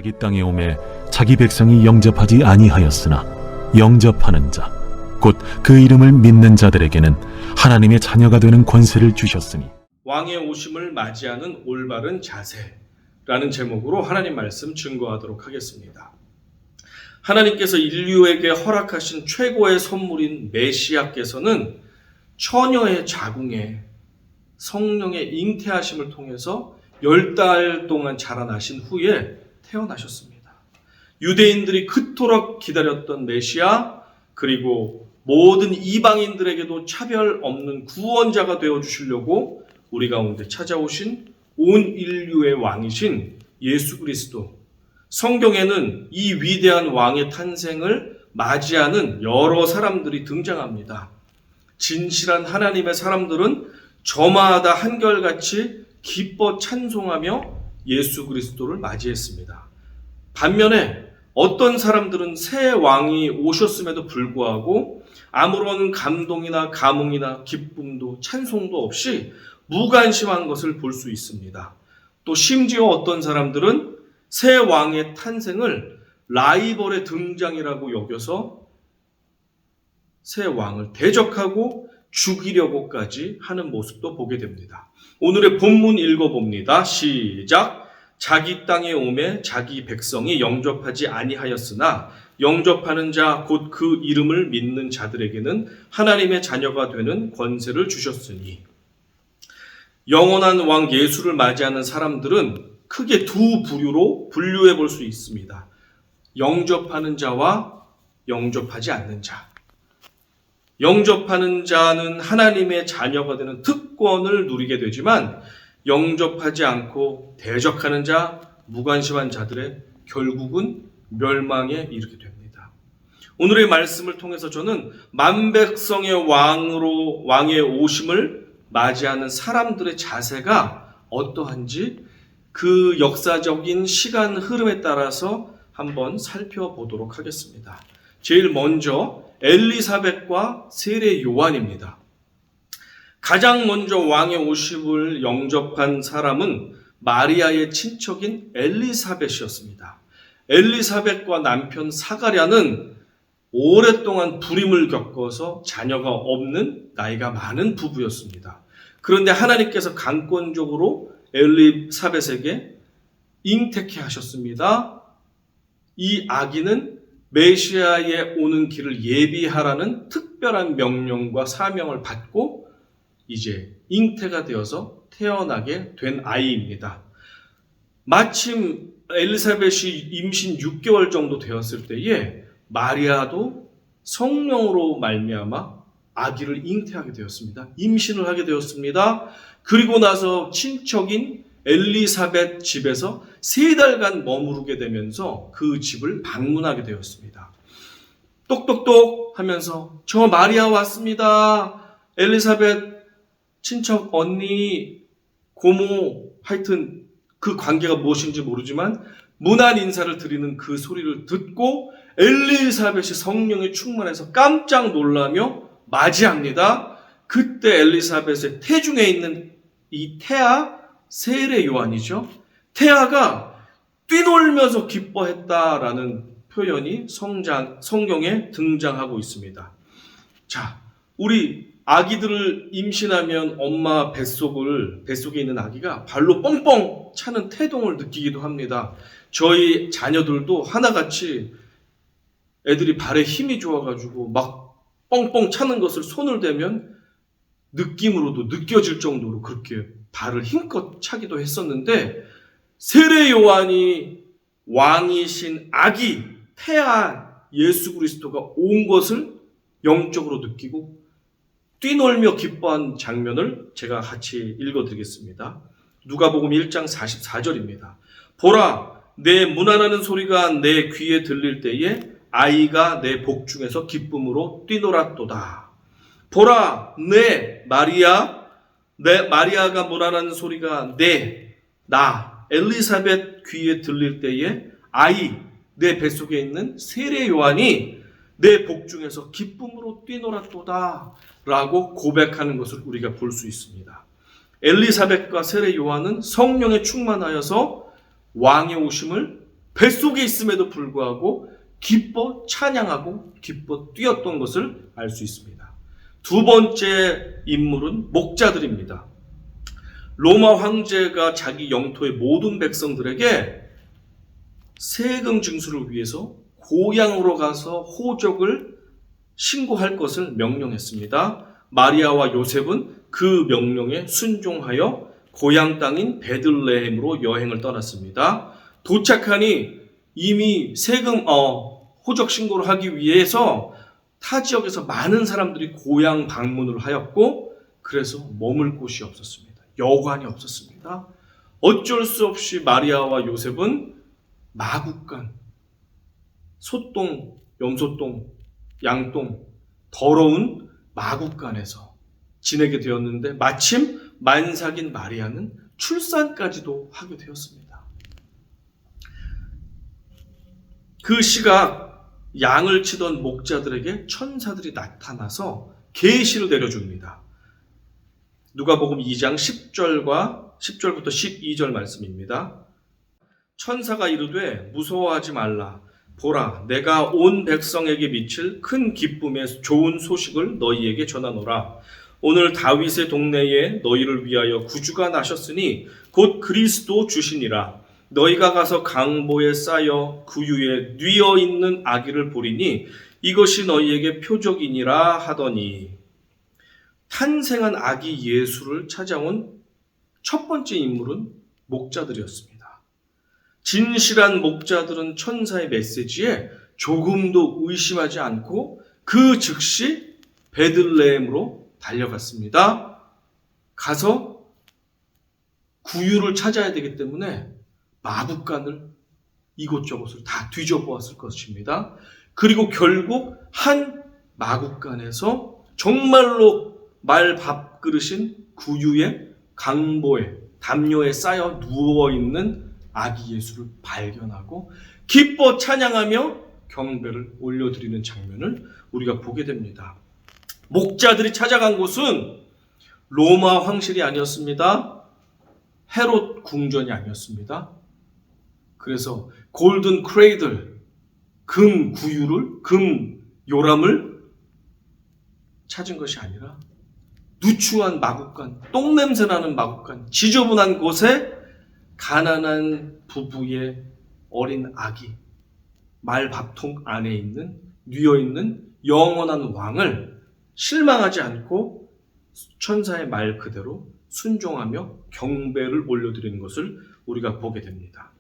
자기 땅에 오매 자기 백성이 영접하지 아니하였으나 영접하는 자 곧 그 이름을 믿는 자들에게는 하나님의 자녀가 되는 권세를 주셨으니. 왕의 오심을 맞이하는 올바른 자세라는 제목으로 하나님 말씀 증거하도록 하겠습니다. 하나님께서 인류에게 허락하신 최고의 선물인 메시아께서는 처녀의 자궁에 성령의 잉태하심을 통해서 10달 동안 자라나신 후에 태어나셨습니다. 유대인들이 그토록 기다렸던 메시아, 그리고 모든 이방인들에게도 차별 없는 구원자가 되어주시려고 우리 가운데 찾아오신 온 인류의 왕이신 예수 그리스도. 성경에는 이 위대한 왕의 탄생을 맞이하는 여러 사람들이 등장합니다. 진실한 하나님의 사람들은 저마다 한결같이 기뻐 찬송하며 예수 그리스도를 맞이했습니다. 반면에 어떤 사람들은 새 왕이 오셨음에도 불구하고 아무런 감동이나 감흥이나 기쁨도 찬송도 없이 무관심한 것을 볼 수 있습니다. 또 심지어 어떤 사람들은 새 왕의 탄생을 라이벌의 등장이라고 여겨서 새 왕을 대적하고 죽이려고까지 하는 모습도 보게 됩니다. 오늘의 본문 읽어봅니다. 시작. 자기 땅에 오매 자기 백성이 영접하지 아니하였으나 영접하는 자 곧 그 이름을 믿는 자들에게는 하나님의 자녀가 되는 권세를 주셨으니. 영원한 왕 예수를 맞이하는 사람들은 크게 두 부류로 분류해 볼 수 있습니다. 영접하는 자와 영접하지 않는 자. 영접하는 자는 하나님의 자녀가 되는 특권을 누리게 되지만 영접하지 않고 대적하는 자, 무관심한 자들의 결국은 멸망에 이르게 됩니다. 오늘의 말씀을 통해서 저는 만백성의 왕의 오심을 맞이하는 사람들의 자세가 어떠한지 그 역사적인 시간 흐름에 따라서 한번 살펴보도록 하겠습니다. 제일 먼저 엘리사벳과 세례 요한입니다. 가장 먼저 왕의 오심을 영접한 사람은 마리아의 친척인 엘리사벳이었습니다. 엘리사벳과 남편 사가랴는 오랫동안 불임을 겪어서 자녀가 없는 나이가 많은 부부였습니다. 그런데 하나님께서 강권적으로 엘리사벳에게 잉태케 하셨습니다. 이 아기는 메시아의 오는 길을 예비하라는 특별한 명령과 사명을 받고 이제 잉태가 되어서 태어나게 된 아이입니다. 마침 엘리사벳이 임신 6개월 정도 되었을 때에 마리아도 성령으로 말미암아 아기를 잉태하게 되었습니다. 임신을 하게 되었습니다. 그리고 나서 친척인 엘리사벳 집에서 3달간 머무르게 되면서 그 집을 방문하게 되었습니다. 똑똑똑 하면서 저 마리아 왔습니다. 엘리사벳 친척 언니 고모 하여튼 그 관계가 무엇인지 모르지만 문안 인사를 드리는 그 소리를 듣고 엘리사벳이 성령에 충만해서 깜짝 놀라며 맞이합니다. 그때 엘리사벳의 태중에 있는 이 태아, 세례 요한이죠. 태아가 뛰놀면서 기뻐했다라는 표현이 성경에 등장하고 있습니다. 자, 우리 아기들을 임신하면 엄마 뱃속에 있는 아기가 발로 뻥뻥 차는 태동을 느끼기도 합니다. 저희 자녀들도 하나같이 애들이 발에 힘이 좋아가지고 막 뻥뻥 차는 것을 손을 대면 느낌으로도 느껴질 정도로 그렇게 발을 힘껏 차기도 했었는데 세례 요한이 왕이신 아기 태아 예수 그리스도가 온 것을 영적으로 느끼고 뛰놀며 기뻐한 장면을 제가 같이 읽어드리겠습니다. 누가복음 1장 44절입니다. 보라, 내 문안하는 소리가 내 귀에 들릴 때에 아이가 내 복중에서 기쁨으로 뛰놀았도다. 보라, 내 마리아가 문안하는 소리가 나 엘리사벳 귀에 들릴 때에 내 뱃속에 있는 세례 요한이 내 복중에서 기쁨으로 뛰놀았도다 라고 고백하는 것을 우리가 볼 수 있습니다. 엘리사벳과 세례 요한은 성령에 충만하여서 왕의 오심을 뱃속에 있음에도 불구하고 기뻐 찬양하고 기뻐 뛰었던 것을 알 수 있습니다. 두 번째 인물은 목자들입니다. 로마 황제가 자기 영토의 모든 백성들에게 세금 징수를 위해서 고향으로 가서 호적을 신고할 것을 명령했습니다. 마리아와 요셉은 그 명령에 순종하여 고향 땅인 베들레헴으로 여행을 떠났습니다. 도착하니 이미 세금 호적 신고를 하기 위해서 타 지역에서 많은 사람들이 고향 방문을 하였고, 그래서 머물 곳이 없었습니다. 여관이 없었습니다. 어쩔 수 없이 마리아와 요셉은 마구간, 소똥, 염소똥, 양똥, 더러운 마구간에서 지내게 되었는데, 마침 만삭인 마리아는 출산까지도 하게 되었습니다. 그 시각 양을 치던 목자들에게 천사들이 나타나서 계시를 내려줍니다. 누가복음 2장 10절부터 12절 말씀입니다. 천사가 이르되 무서워하지 말라. 보라, 내가 온 백성에게 미칠 큰 기쁨의 좋은 소식을 너희에게 전하노라. 오늘 다윗의 동네에 너희를 위하여 구주가 나셨으니 곧 그리스도 주시니라. 너희가 가서 강보에 쌓여 구유에 뉘어 있는 아기를 보리니 이것이 너희에게 표적이니라 하더니, 탄생한 아기 예수를 찾아온 첫 번째 인물은 목자들이었습니다. 진실한 목자들은 천사의 메시지에 조금도 의심하지 않고 그 즉시 베들레헴으로 달려갔습니다. 가서 구유를 찾아야 되기 때문에 마구간을 이곳저곳을 다 뒤져보았을 것입니다. 그리고 결국 한 마구간에서 정말로 말 밥그릇인 구유의 강보에, 담요에 쌓여 누워있는 아기 예수를 발견하고 기뻐 찬양하며 경배를 올려드리는 장면을 우리가 보게 됩니다. 목자들이 찾아간 곳은 로마 황실이 아니었습니다. 헤롯 궁전이 아니었습니다. 그래서 골든 크레이들, 금 구유를, 금 요람을 찾은 것이 아니라 누추한 마구간, 똥냄새 나는 마구간, 지저분한 곳에 가난한 부부의 어린 아기, 말밥통 안에 있는, 뉘어있는 영원한 왕을 실망하지 않고 천사의 말 그대로 순종하며 경배를 올려드리는 것을 우리가 보게 됩니다.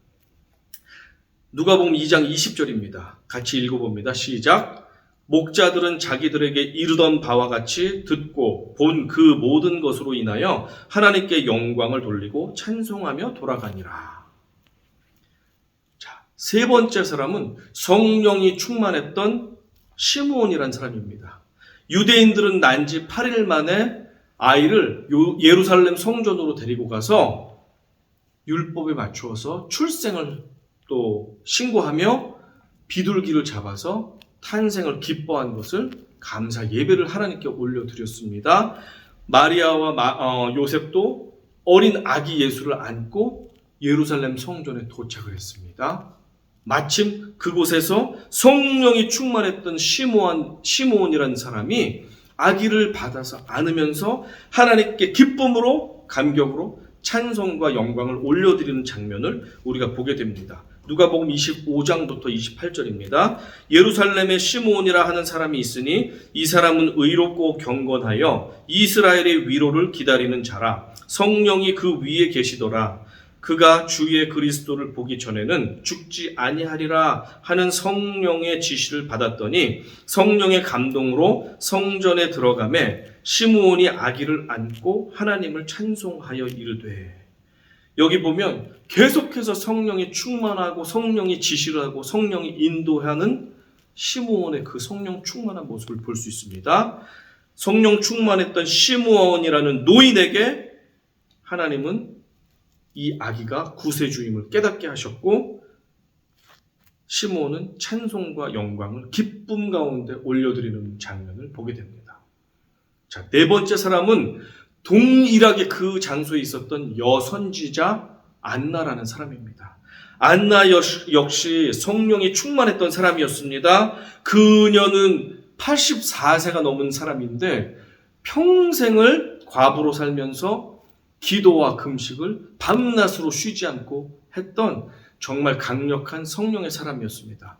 누가복음 2장 20절입니다. 같이 읽어봅니다. 시작. 목자들은 자기들에게 이르던 바와 같이 듣고 본 그 모든 것으로 인하여 하나님께 영광을 돌리고 찬송하며 돌아가니라. 자, 세 번째 사람은 성령이 충만했던 시므온이라는 사람입니다. 유대인들은 난지 8일 만에 아이를 예루살렘 성전으로 데리고 가서 율법에 맞추어서 출생을 또 신고하며 비둘기를 잡아서 탄생을 기뻐한 것을 감사 예배를 하나님께 올려드렸습니다. 마리아와 요셉도 어린 아기 예수를 안고 예루살렘 성전에 도착을 했습니다. 마침 그곳에서 성령이 충만했던 시므온이라는 사람이 아기를 받아서 안으면서 하나님께 기쁨으로 감격으로 찬송과 영광을 올려드리는 장면을 우리가 보게 됩니다. 누가복음 25장부터 28절입니다. 예루살렘에 시므온이라 하는 사람이 있으니 이 사람은 의롭고 경건하여 이스라엘의 위로를 기다리는 자라. 성령이 그 위에 계시더라. 그가 주의 그리스도를 보기 전에는 죽지 아니하리라 하는 성령의 지시를 받았더니 성령의 감동으로 성전에 들어가매 시므온이 아기를 안고 하나님을 찬송하여 이르되. 여기 보면 계속해서 성령이 충만하고 성령이 지시를 하고 성령이 인도하는 시므온의 그 성령 충만한 모습을 볼 수 있습니다. 성령 충만했던 시므온이라는 노인에게 하나님은 이 아기가 구세주임을 깨닫게 하셨고 시므온은 찬송과 영광을 기쁨 가운데 올려드리는 장면을 보게 됩니다. 자, 네 번째 사람은 동일하게 그 장소에 있었던 여선지자 안나라는 사람입니다. 안나 역시 성령이 충만했던 사람이었습니다. 그녀는 84세가 넘은 사람인데 평생을 과부로 살면서 기도와 금식을 밤낮으로 쉬지 않고 했던 정말 강력한 성령의 사람이었습니다.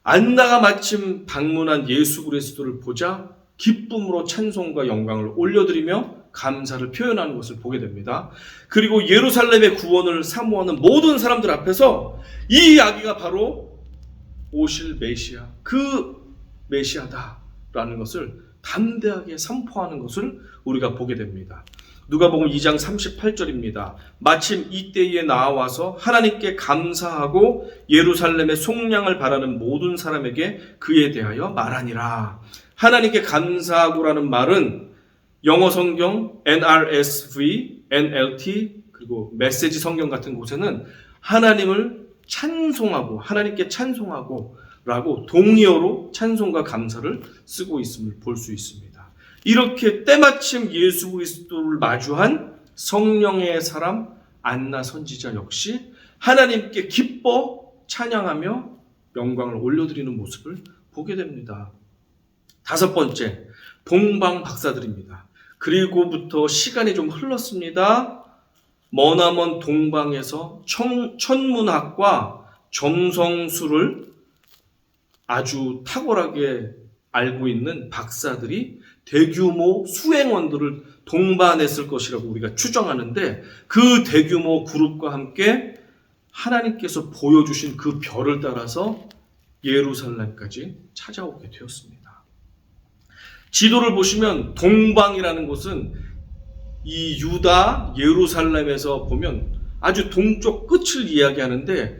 안나가 마침 방문한 예수 그리스도를 보자 기쁨으로 찬송과 영광을 올려드리며 감사를 표현하는 것을 보게 됩니다. 그리고 예루살렘의 구원을 사모하는 모든 사람들 앞에서 이 아기가 바로 오실 메시아, 그 메시아다라는 것을 담대하게 선포하는 것을 우리가 보게 됩니다. 누가복음 2장 38절입니다. 마침 이때에 나와서 하나님께 감사하고 예루살렘의 속량을 바라는 모든 사람에게 그에 대하여 말하니라. 하나님께 감사하고라는 말은 영어 성경 NRSV, NLT 그리고 메시지 성경 같은 곳에는 하나님을 찬송하고 하나님께 찬송하고 라고 동의어로 찬송과 감사를 쓰고 있음을 볼 수 있습니다. 이렇게 때마침 예수 그리스도를 마주한 성령의 사람 안나 선지자 역시 하나님께 기뻐 찬양하며 영광을 올려드리는 모습을 보게 됩니다. 다섯 번째, 동방 박사들입니다. 그리고부터 시간이 좀 흘렀습니다. 머나먼 동방에서 천문학과 점성술을 아주 탁월하게 알고 있는 박사들이 대규모 수행원들을 동반했을 것이라고 우리가 추정하는데 그 대규모 그룹과 함께 하나님께서 보여주신 그 별을 따라서 예루살렘까지 찾아오게 되었습니다. 지도를 보시면 동방이라는 곳은 이 유다 예루살렘에서 보면 아주 동쪽 끝을 이야기하는데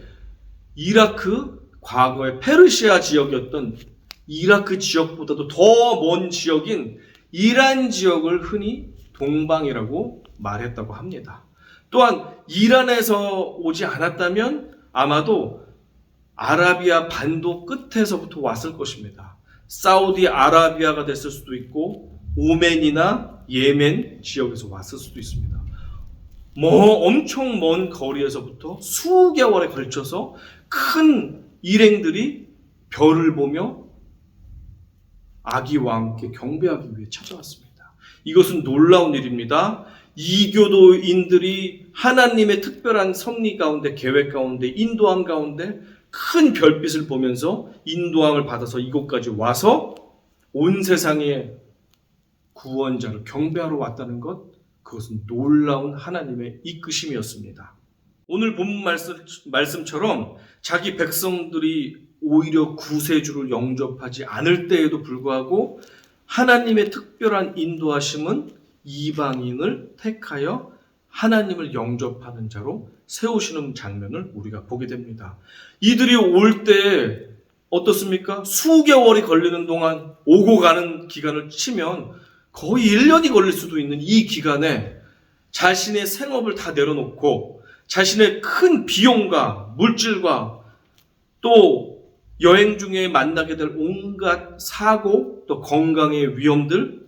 이라크 과거의 페르시아 지역이었던 이라크 지역보다도 더 먼 지역인 이란 지역을 흔히 동방이라고 말했다고 합니다. 또한 이란에서 오지 않았다면 아마도 아라비아 반도 끝에서부터 왔을 것입니다. 사우디아라비아가 됐을 수도 있고 오멘이나 예멘 지역에서 왔을 수도 있습니다. 엄청 먼 거리에서부터 수개월에 걸쳐서 큰 일행들이 별을 보며 아기와 함께 경배하기 위해 찾아왔습니다. 이것은 놀라운 일입니다. 이교도인들이 하나님의 특별한 섭리 가운데, 계획 가운데, 인도함 가운데 큰 별빛을 보면서 인도함을 받아서 이곳까지 와서 온 세상의 구원자를 경배하러 왔다는 것, 그것은 놀라운 하나님의 이끄심이었습니다. 오늘 본문 말씀처럼 자기 백성들이 오히려 구세주를 영접하지 않을 때에도 불구하고 하나님의 특별한 인도하심은 이방인을 택하여 하나님을 영접하는 자로 세우시는 장면을 우리가 보게 됩니다. 이들이 올 때 어떻습니까? 수개월이 걸리는 동안 오고 가는 기간을 치면 거의 1년이 걸릴 수도 있는 이 기간에 자신의 생업을 다 내려놓고 자신의 큰 비용과 물질과 또 여행 중에 만나게 될 온갖 사고 또 건강의 위험들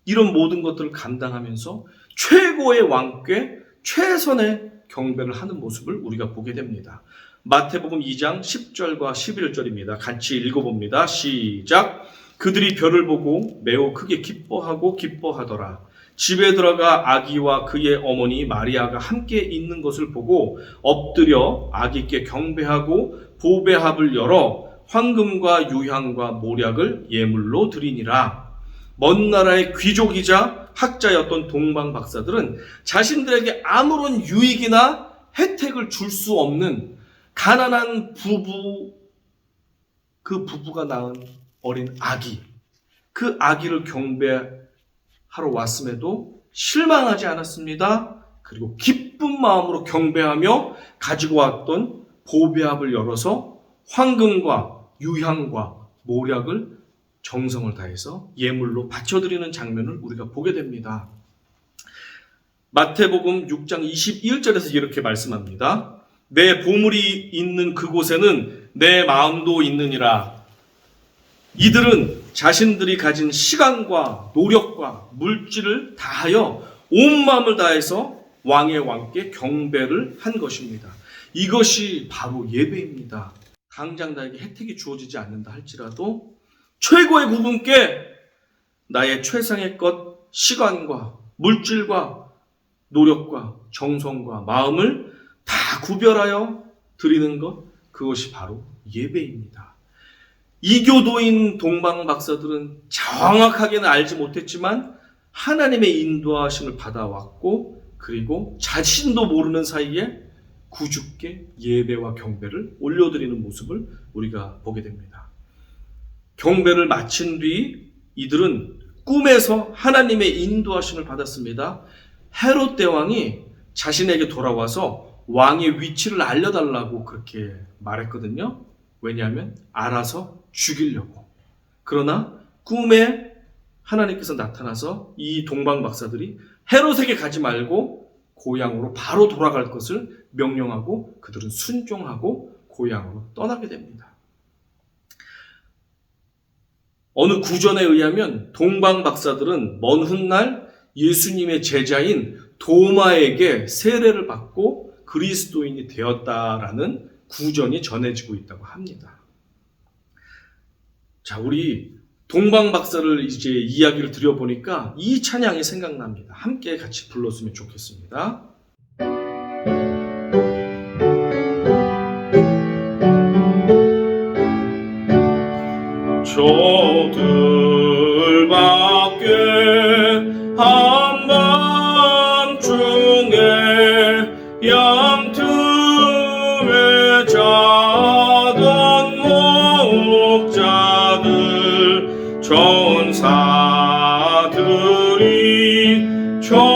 이런 모든 것들을 감당하면서 최고의 왕께 최선의 경배를 하는 모습을 우리가 보게 됩니다. 마태복음 2장 10절과 11절입니다. 같이 읽어봅니다. 시작. 그들이 별을 보고 매우 크게 기뻐하더라. 집에 들어가 아기와 그의 어머니 마리아가 함께 있는 것을 보고 엎드려 아기께 경배하고 보배합을 열어 황금과 유향과 모략을 예물로 드리니라. 먼 나라의 귀족이자 학자였던 동방 박사들은 자신들에게 아무런 유익이나 혜택을 줄 수 없는 가난한 부부, 그 부부가 낳은 어린 아기, 그 아기를 경배하러 왔음에도 실망하지 않았습니다. 그리고 기쁜 마음으로 경배하며 가지고 왔던 보배합을 열어서 황금과 유향과 모략을 정성을 다해서 예물로 바쳐드리는 장면을 우리가 보게 됩니다. 마태복음 6장 21절에서 이렇게 말씀합니다. 내 보물이 있는 그곳에는 내 마음도 있느니라. 이들은 자신들이 가진 시간과 노력과 물질을 다하여 온 마음을 다해서 왕의 왕께 경배를 한 것입니다. 이것이 바로 예배입니다. 당장 나에게 혜택이 주어지지 않는다 할지라도 최고의 구분께 나의 최상의 것, 시간과 물질과 노력과 정성과 마음을 다 구별하여 드리는 것, 그것이 바로 예배입니다. 이교도인 동방 박사들은 정확하게는 알지 못했지만 하나님의 인도하심을 받아왔고, 그리고 자신도 모르는 사이에 구주께 예배와 경배를 올려드리는 모습을 우리가 보게 됩니다. 경배를 마친 뒤 이들은 꿈에서 하나님의 인도하심을 받았습니다. 헤롯 대왕이 자신에게 돌아와서 왕의 위치를 알려달라고 그렇게 말했거든요. 왜냐하면 알아서 죽이려고. 그러나 꿈에 하나님께서 나타나서 이 동방 박사들이 헤롯에게 가지 말고 고향으로 바로 돌아갈 것을 명령하고 그들은 순종하고 고향으로 떠나게 됩니다. 어느 구전에 의하면 동방 박사들은 먼 훗날 예수님의 제자인 도마에게 세례를 받고 그리스도인이 되었다라는 구전이 전해지고 있다고 합니다. 자, 우리 동방 박사를 이제 이야기를 드려보니까 이 찬양이 생각납니다. 함께 같이 불렀으면 좋겠습니다. 저들밖에 한밤중에 양틈에 자던 목자들 전사들이 전하여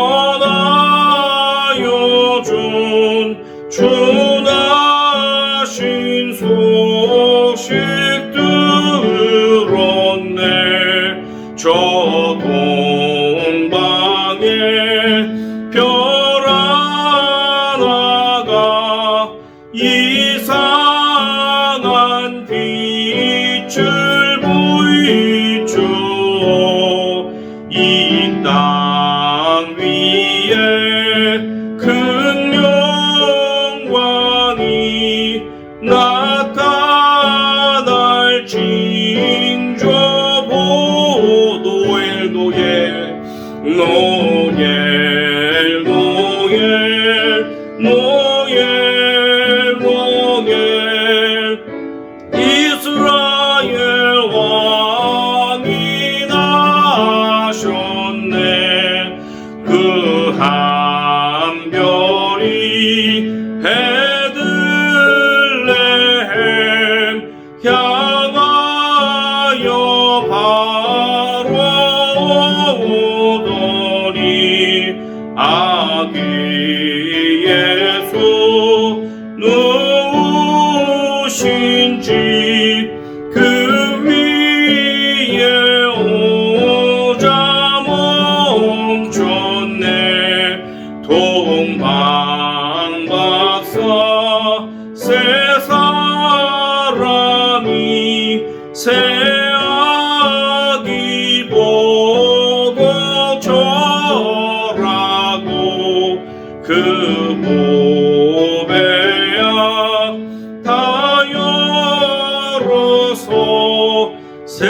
준 주나신 소식 들었네. 저 동방에 별 하나가 이상한 빛을 보이죠. 이 땅 위에 큰 영광이 나타날 징조보. 노엘 노엘 노엘 노엘 노엘 노엘 이스라엘 왕이 나셨네. 그 한 별이 베들레헴 향하여 바로 오더니 아기 예수 누우신지 그 위에 오자 멈췄네. 동방 박사 세 사람이 새 아기 보고 절하고 그 보배야 다 열어서 세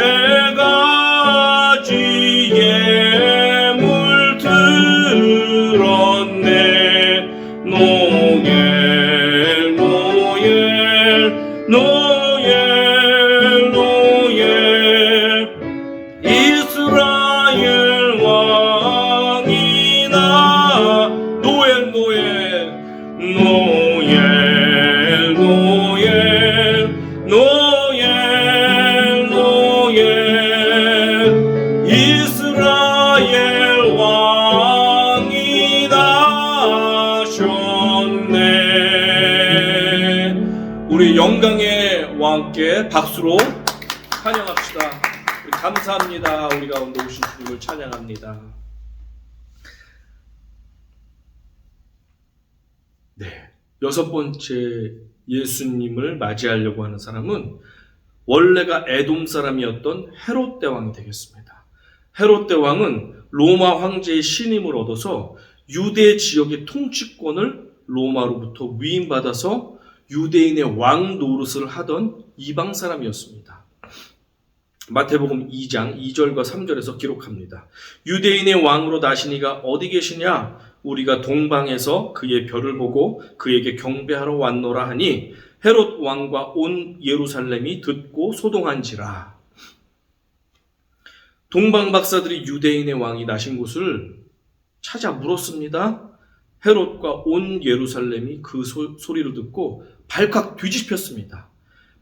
가지 예물 들었네. 노엘 노엘 노엘 노엘 이스라엘 왕이 나. 노엘 노엘 노엘 노엘 노엘 노엘 이스라엘 왕이 나셨네. 우리 영광의 왕께 박수로 찬양합시다. 감사합니다. 우리 가운데 오신 주님을 찬양합니다. 네, 여섯 번째 예수님을 맞이하려고 하는 사람은 원래가 에돔 사람이었던 헤롯 대왕이 되겠습니다. 헤롯 대왕은 로마 황제의 신임을 얻어서 유대 지역의 통치권을 로마로부터 위임받아서 유대인의 왕 노릇을 하던 이방 사람이었습니다. 마태복음 2장 2절과 3절에서 기록합니다. 유대인의 왕으로 나시니가 어디 계시냐? 우리가 동방에서 그의 별을 보고 그에게 경배하러 왔노라 하니 헤롯 왕과 온 예루살렘이 듣고 소동한지라. 동방 박사들이 유대인의 왕이 나신 곳을 찾아 물었습니다. 헤롯과 온 예루살렘이 그 소리를 듣고 발칵 뒤집혔습니다.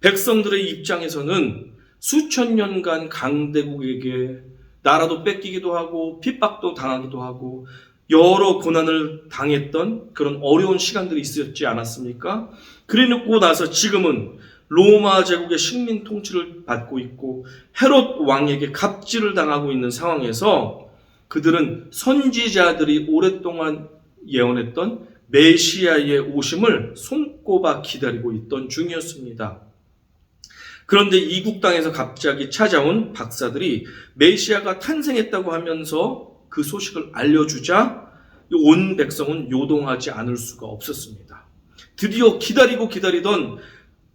백성들의 입장에서는 수천 년간 강대국에게 나라도 뺏기기도 하고 핍박도 당하기도 하고 여러 고난을 당했던 그런 어려운 시간들이 있었지 않았습니까? 그래놓고 나서 지금은 로마 제국의 식민 통치를 받고 있고 헤롯 왕에게 갑질을 당하고 있는 상황에서 그들은 선지자들이 오랫동안 예언했던 메시아의 오심을 손꼽아 기다리고 있던 중이었습니다. 그런데 이국 땅에서 갑자기 찾아온 박사들이 메시아가 탄생했다고 하면서 그 소식을 알려주자 온 백성은 요동하지 않을 수가 없었습니다. 드디어 기다리던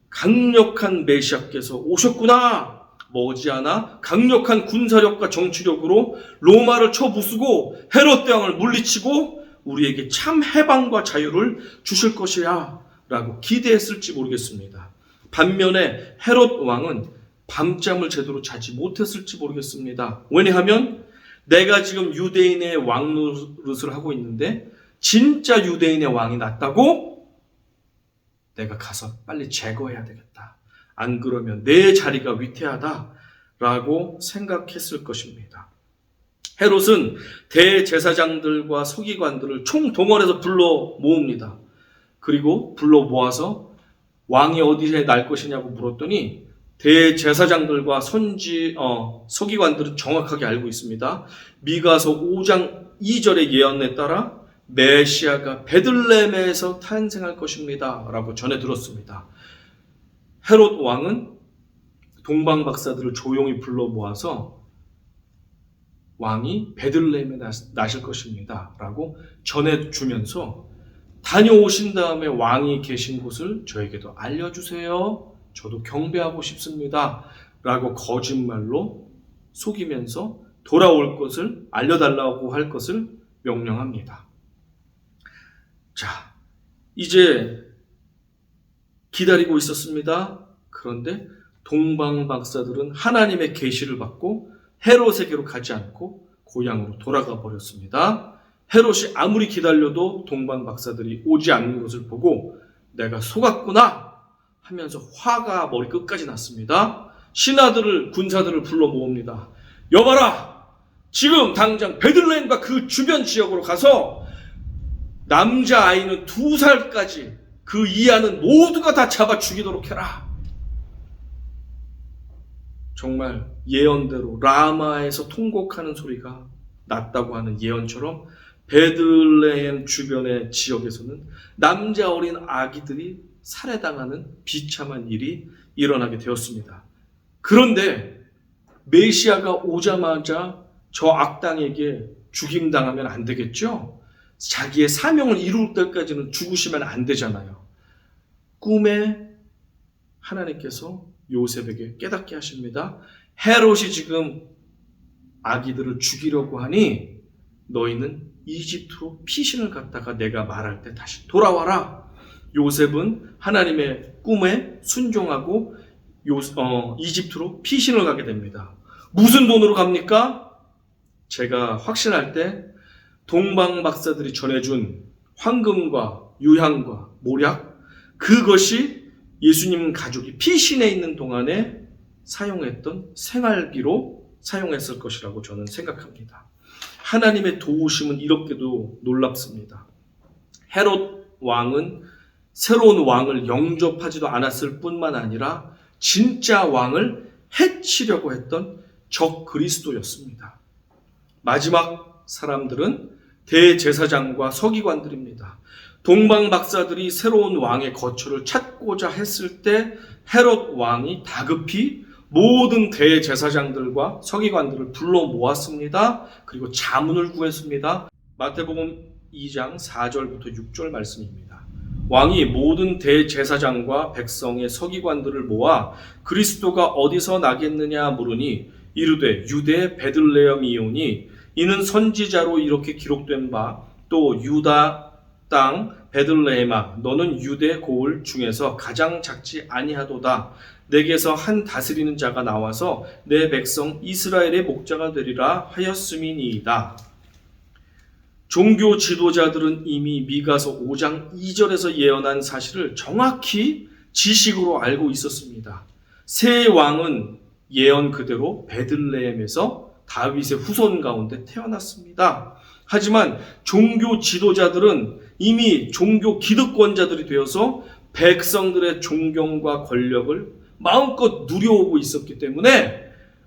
강력한 메시아께서 오셨구나. 머지않아 강력한 군사력과 정치력으로 로마를 쳐부수고 헤롯 대왕을 물리치고 우리에게 참 해방과 자유를 주실 것이야 라고 기대했을지 모르겠습니다. 반면에 헤롯 왕은 밤잠을 제대로 자지 못했을지 모르겠습니다. 왜냐하면 내가 지금 유대인의 왕 노릇을 하고 있는데 진짜 유대인의 왕이 났다고? 내가 가서 빨리 제거해야 되겠다. 안 그러면 내 자리가 위태하다라고 생각했을 것입니다. 헤롯은 대제사장들과 서기관들을 총동원해서 불러 모읍니다. 그리고 불러 모아서 왕이 어디에 날 것이냐고 물었더니 대제사장들과 서기관들은 정확하게 알고 있습니다. 미가서 5장 2절의 예언에 따라 메시아가 베들레헴에서 탄생할 것입니다 라고 전해 들었습니다. 헤롯 왕은 동방 박사들을 조용히 불러 모아서 왕이 베들레헴에 나실 것입니다 라고 전해주면서 다녀오신 다음에 왕이 계신 곳을 저에게도 알려주세요. 저도 경배하고 싶습니다 라고 거짓말로 속이면서 돌아올 것을 알려달라고 할 것을 명령합니다. 자, 이제 기다리고 있었습니다. 그런데 동방 박사들은 하나님의 계시를 받고 헤롯에게로 가지 않고 고향으로 돌아가 버렸습니다. 헤롯이 아무리 기다려도 동방 박사들이 오지 않는 것을 보고 내가 속았구나 하면서 화가 머리 끝까지 났습니다. 신하들을 군사들을 불러 모읍니다. 여봐라, 지금 당장 베들레헴과 그 주변 지역으로 가서 남자아이는 2살까지 그 이하는 모두가 다 잡아 죽이도록 해라. 정말 예언대로 라마에서 통곡하는 소리가 났다고 하는 예언처럼 베들레헴 주변의 지역에서는 남자 어린 아기들이 살해당하는 비참한 일이 일어나게 되었습니다. 그런데 메시아가 오자마자 저 악당에게 죽임당하면 안 되겠죠? 자기의 사명을 이룰 때까지는 죽으시면 안 되잖아요. 꿈에 하나님께서 요셉에게 깨닫게 하십니다. 헤롯이 지금 아기들을 죽이려고 하니 너희는 이집트로 피신을 갔다가 내가 말할 때 다시 돌아와라. 요셉은 하나님의 꿈에 순종하고 이집트로 피신을 가게 됩니다. 무슨 돈으로 갑니까? 제가 확신할 때 동방 박사들이 전해준 황금과 유향과 모략, 그것이 예수님 가족이 피신해 있는 동안에 사용했던 생활비로 사용했을 것이라고 저는 생각합니다. 하나님의 도우심은 이렇게도 놀랍습니다. 헤롯 왕은 새로운 왕을 영접하지도 않았을 뿐만 아니라 진짜 왕을 해치려고 했던 적 그리스도였습니다. 마지막 사람들은 대제사장과 서기관들입니다. 동방 박사들이 새로운 왕의 거처를 찾고자 했을 때 헤롯 왕이 다급히 모든 대제사장들과 서기관들을 불러 모았습니다. 그리고 자문을 구했습니다. 마태복음 2장 4절부터 6절 말씀입니다. 왕이 모든 대제사장과 백성의 서기관들을 모아 그리스도가 어디서 나겠느냐 물으니 이르되 유대 베들레헴이오니 이는 선지자로 이렇게 기록된 바 또 유다 땅 베들레헴아 너는 유대 고을 중에서 가장 작지 아니하도다. 내게서 한 다스리는 자가 나와서 내 백성 이스라엘의 목자가 되리라 하였음이니이다. 종교 지도자들은 이미 미가서 5장 2절에서 예언한 사실을 정확히 지식으로 알고 있었습니다. 새 왕은 예언 그대로 베들레헴에서 다윗의 후손 가운데 태어났습니다. 하지만 종교 지도자들은 이미 종교 기득권자들이 되어서 백성들의 존경과 권력을 마음껏 누려오고 있었기 때문에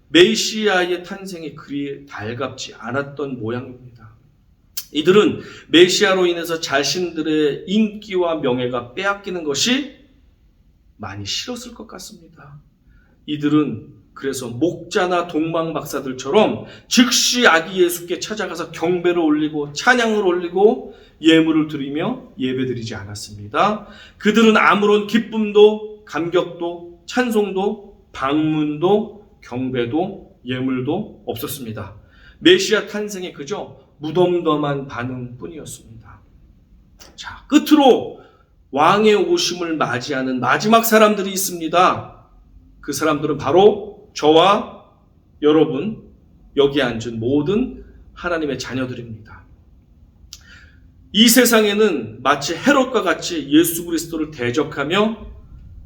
메시아의 탄생이 그리 달갑지 않았던 모양입니다. 이들은 메시아로 인해서 자신들의 인기와 명예가 빼앗기는 것이 많이 싫었을 것 같습니다. 이들은 그래서 목자나 동방박사들처럼 즉시 아기 예수께 찾아가서 경배를 올리고 찬양을 올리고 예물을 드리며 예배드리지 않았습니다. 그들은 아무런 기쁨도 감격도 찬송도 방문도 경배도 예물도 없었습니다. 메시아 탄생에 그저 무덤덤한 반응뿐이었습니다. 자, 끝으로 왕의 오심을 맞이하는 마지막 사람들이 있습니다. 그 사람들은 바로 저와 여러분, 여기 앉은 모든 하나님의 자녀들입니다. 이 세상에는 마치 헤롯과 같이 예수 그리스도를 대적하며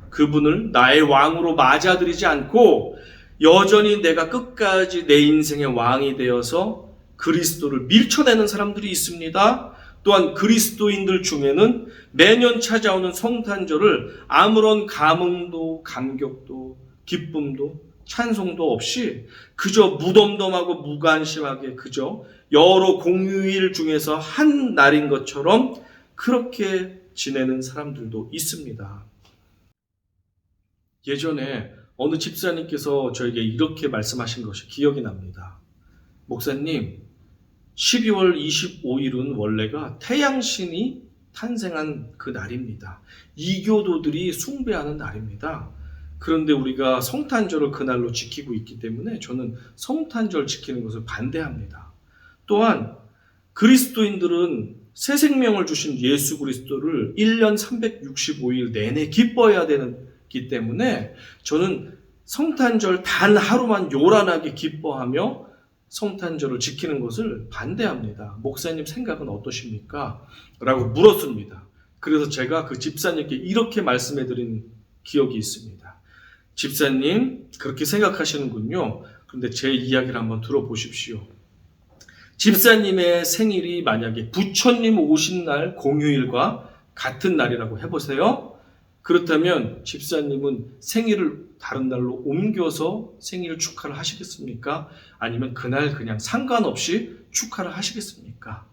그분을 나의 왕으로 맞아들이지 않고 여전히 내가 끝까지 내 인생의 왕이 되어서 그리스도를 밀쳐내는 사람들이 있습니다. 또한 그리스도인들 중에는 매년 찾아오는 성탄절을 아무런 감흥도 감격도 기쁨도 찬송도 없이 그저 무덤덤하고 무관심하게 그저 여러 공휴일 중에서 한 날인 것처럼 그렇게 지내는 사람들도 있습니다. 예전에 어느 집사님께서 저에게 이렇게 말씀하신 것이 기억이 납니다. 목사님, 12월 25일은 원래가 태양신이 탄생한 그 날입니다. 이교도들이 숭배하는 날입니다. 그런데 우리가 성탄절을 그날로 지키고 있기 때문에 저는 성탄절 지키는 것을 반대합니다. 또한 그리스도인들은 새 생명을 주신 예수 그리스도를 1년 365일 내내 기뻐해야 되기 때문에 저는 성탄절 단 하루만 요란하게 기뻐하며 성탄절을 지키는 것을 반대합니다. 목사님 생각은 어떠십니까? 라고 물었습니다. 그래서 제가 그 집사님께 이렇게 말씀해 드린 기억이 있습니다. 집사님, 그렇게 생각하시는군요. 그런데 제 이야기를 한번 들어보십시오. 집사님의 생일이 만약에 부처님 오신 날 공휴일과 같은 날이라고 해보세요. 그렇다면 집사님은 생일을 다른 날로 옮겨서 생일 축하를 하시겠습니까? 아니면 그날 그냥 상관없이 축하를 하시겠습니까?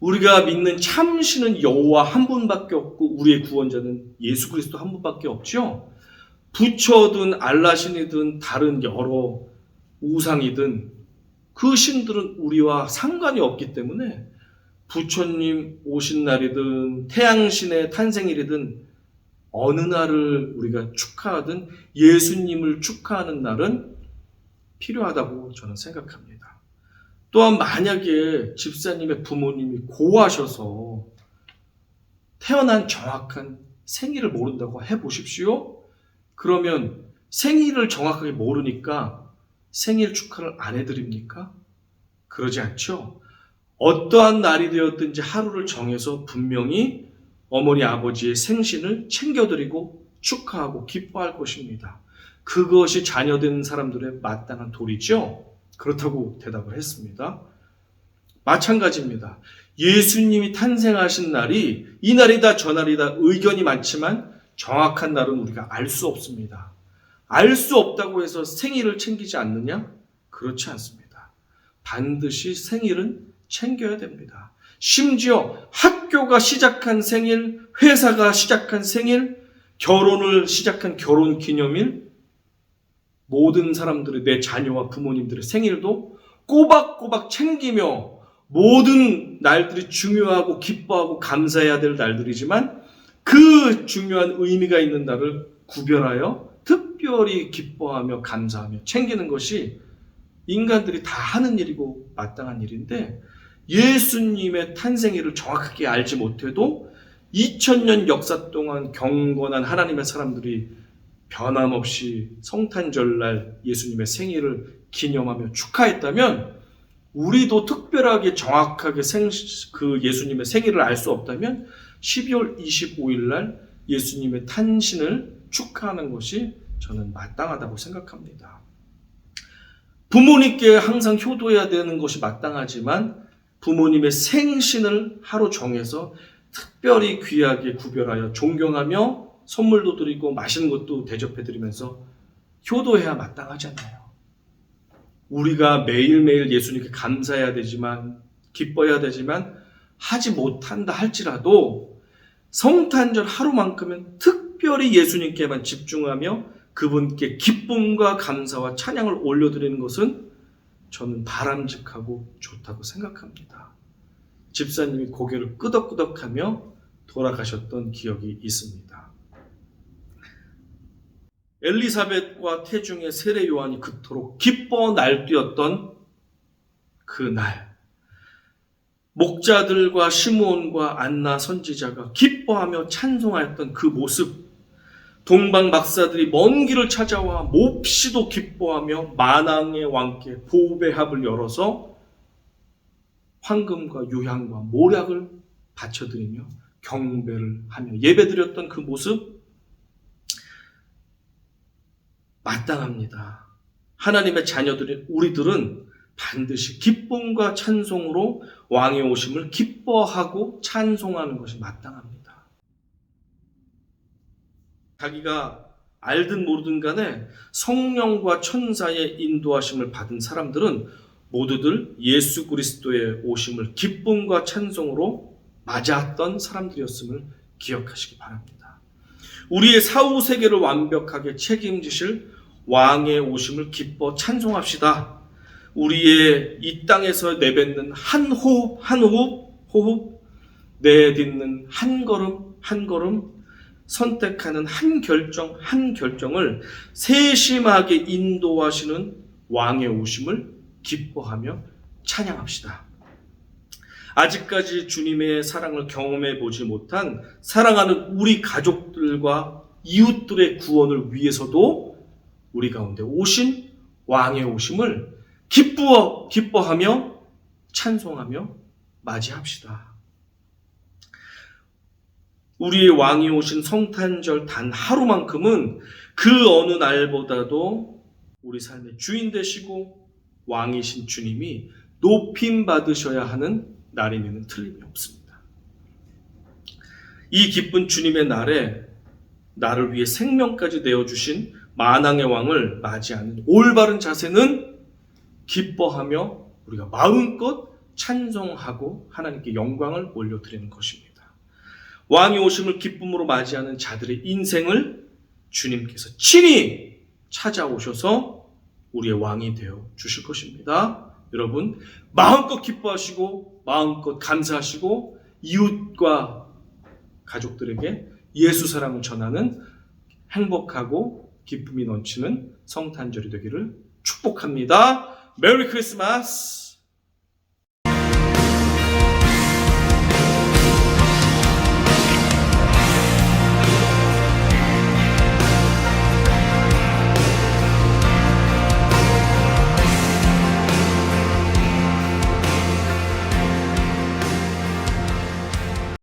우리가 믿는 참신은 여호와 한 분밖에 없고 우리의 구원자는 예수 그리스도 한 분밖에 없죠. 부처든 알라신이든 다른 여러 우상이든 그 신들은 우리와 상관이 없기 때문에 부처님 오신 날이든 태양신의 탄생일이든 어느 날을 우리가 축하하든 예수님을 축하하는 날은 필요하다고 저는 생각합니다. 또한 만약에 집사님의 부모님이 고하셔서 태어난 정확한 생일을 모른다고 해보십시오. 그러면 생일을 정확하게 모르니까 생일 축하를 안 해드립니까? 그러지 않죠. 어떠한 날이 되었든지 하루를 정해서 분명히 어머니 아버지의 생신을 챙겨드리고 축하하고 기뻐할 것입니다. 그것이 자녀된 사람들의 마땅한 도리죠. 그렇다고 대답을 했습니다. 마찬가지입니다. 예수님이 탄생하신 날이 이 날이다 저 날이다 의견이 많지만 정확한 날은 우리가 알 수 없습니다. 알 수 없다고 해서 생일을 챙기지 않느냐? 그렇지 않습니다. 반드시 생일은 챙겨야 됩니다. 심지어 학교가 시작한 생일, 회사가 시작한 생일, 결혼을 시작한 결혼 기념일, 모든 사람들의 내 자녀와 부모님들의 생일도 꼬박꼬박 챙기며 모든 날들이 중요하고 기뻐하고 감사해야 될 날들이지만 그 중요한 의미가 있는 날을 구별하여 특별히 기뻐하며 감사하며 챙기는 것이 인간들이 다 하는 일이고 마땅한 일인데, 예수님의 탄생일을 정확하게 알지 못해도 2000년 역사 동안 경건한 하나님의 사람들이 변함없이 성탄절날 예수님의 생일을 기념하며 축하했다면, 우리도 특별하게 정확하게 그 예수님의 생일을 알 수 없다면 12월 25일 날 예수님의 탄신을 축하하는 것이 저는 마땅하다고 생각합니다. 부모님께 항상 효도해야 되는 것이 마땅하지만 부모님의 생신을 하루 정해서 특별히 귀하게 구별하여 존경하며 선물도 드리고 맛있는 것도 대접해드리면서 효도해야 마땅하잖아요. 우리가 매일매일 예수님께 감사해야 되지만, 기뻐해야 되지만 하지 못한다 할지라도 성탄절 하루만큼은 특별히 예수님께만 집중하며 그분께 기쁨과 감사와 찬양을 올려드리는 것은 저는 바람직하고 좋다고 생각합니다. 집사님이 고개를 끄덕끄덕하며 돌아가셨던 기억이 있습니다. 엘리사벳과 태중의 세례 요한이 그토록 기뻐 날뛰었던 그 날, 목자들과 시므온과 안나 선지자가 기뻐하며 찬송하였던 그 모습, 동방 박사들이 먼 길을 찾아와 몹시도 기뻐하며 만왕의 왕께 보배 합을 열어서 황금과 유향과 모략을 바쳐드리며 경배를 하며 예배드렸던 그 모습, 마땅합니다. 하나님의 자녀들인 우리들은 반드시 기쁨과 찬송으로 왕의 오심을 기뻐하고 찬송하는 것이 마땅합니다. 자기가 알든 모르든 간에 성령과 천사의 인도하심을 받은 사람들은 모두들 예수 그리스도의 오심을 기쁨과 찬송으로 맞았던 사람들이었음을 기억하시기 바랍니다. 우리의 사후세계를 완벽하게 책임지실 왕의 오심을 기뻐 찬송합시다. 우리의 이 땅에서 내뱉는 한 호흡 한 호흡, 내딛는 한 걸음 한 걸음, 선택하는 한 결정 한 결정을 세심하게 인도하시는 왕의 오심을 기뻐하며 찬양합시다. 아직까지 주님의 사랑을 경험해 보지 못한 사랑하는 우리 가족들과 이웃들의 구원을 위해서도 우리 가운데 오신 왕의 오심을 기뻐하며 찬송하며 맞이합시다. 우리의 왕이 오신 성탄절 단 하루만큼은 그 어느 날보다도 우리 삶의 주인 되시고 왕이신 주님이 높임 받으셔야 하는 날임에는 틀림이 없습니다. 이 기쁜 주님의 날에 나를 위해 생명까지 내어주신 만왕의 왕을 맞이하는 올바른 자세는 기뻐하며 우리가 마음껏 찬송하고 하나님께 영광을 올려드리는 것입니다. 왕이 오심을 기쁨으로 맞이하는 자들의 인생을 주님께서 친히 찾아오셔서 우리의 왕이 되어 주실 것입니다. 여러분, 마음껏 기뻐하시고 마음껏 감사하시고 이웃과 가족들에게 예수 사랑을 전하는 행복하고 기쁨이 넘치는 성탄절이 되기를 축복합니다. 메리 크리스마스!